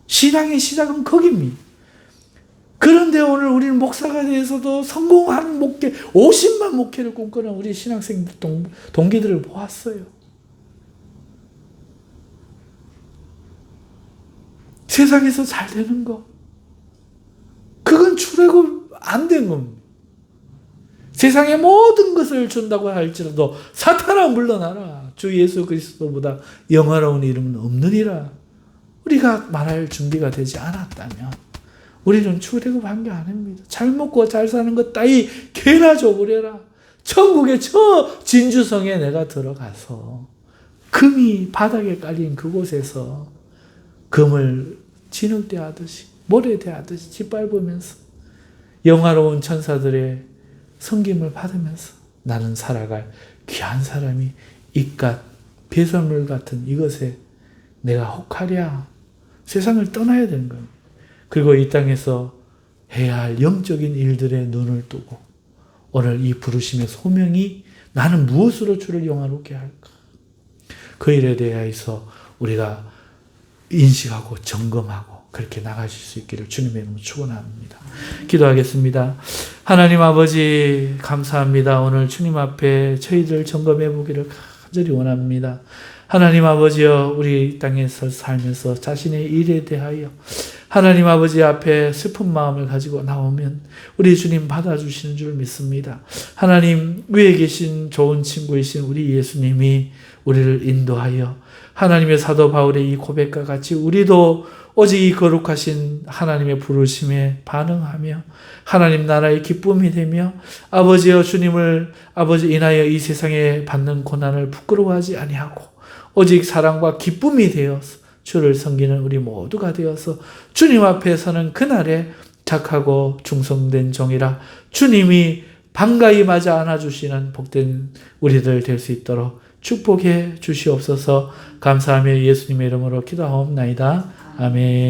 신앙의 시작은 거기입니다. 그런데 오늘 우리는 목사가 돼서도 성공한 목회, 50만 목회를 꿈꾸는 우리 신학생들, 동기들을 보았어요. 세상에서 잘 되는 거, 그건 출애굽 안 된 겁니다. 세상의 모든 것을 준다고 할지라도 사탄아 물러나라. 주 예수 그리스도보다 영화로운 이름은 없느니라. 우리가 말할 준비가 되지 않았다면 우리는 출애굽한 게 아닙니다. 잘 먹고 잘 사는 것 따위 개나 줘버려라. 천국의 저 진주성에 내가 들어가서 금이 바닥에 깔린 그곳에서 금을 진흙대하듯이 모래대하듯이 짓밟으면서 영화로운 천사들의 섬김을 받으면서 나는 살아갈 귀한 사람이 이깟 배설물 같은 이것에 내가 혹하랴. 세상을 떠나야 되는 겁니다. 그리고 이 땅에서 해야 할 영적인 일들에 눈을 뜨고 오늘 이 부르심의 소명이 나는 무엇으로 주를 영화롭게 할까? 그 일에 대해서 우리가 인식하고 점검하고 그렇게 나가실 수 있기를 주님의 이름으로 축원합니다. 기도하겠습니다. 하나님 아버지 감사합니다. 오늘 주님 앞에 저희들 점검해 보기를 간절히 원합니다. 하나님 아버지여, 우리 땅에서 살면서 자신의 일에 대하여 하나님 아버지 앞에 슬픈 마음을 가지고 나오면 우리 주님 받아주시는 줄 믿습니다. 하나님 위에 계신 좋은 친구이신 우리 예수님이 우리를 인도하여 하나님의 사도 바울의 이 고백과 같이 우리도 오직 이 거룩하신 하나님의 부르심에 반응하며 하나님 나라의 기쁨이 되며 아버지여 주님을 아버지 인하여 이 세상에 받는 고난을 부끄러워하지 아니하고 오직 사랑과 기쁨이 되어서 주를 섬기는 우리 모두가 되어서 주님 앞에 서는 그날에 착하고 충성된 종이라 주님이 반가이 맞아 안아주시는 복된 우리들 될 수 있도록 축복해 주시옵소서. 감사하며 예수님의 이름으로 기도하옵나이다. 아멘.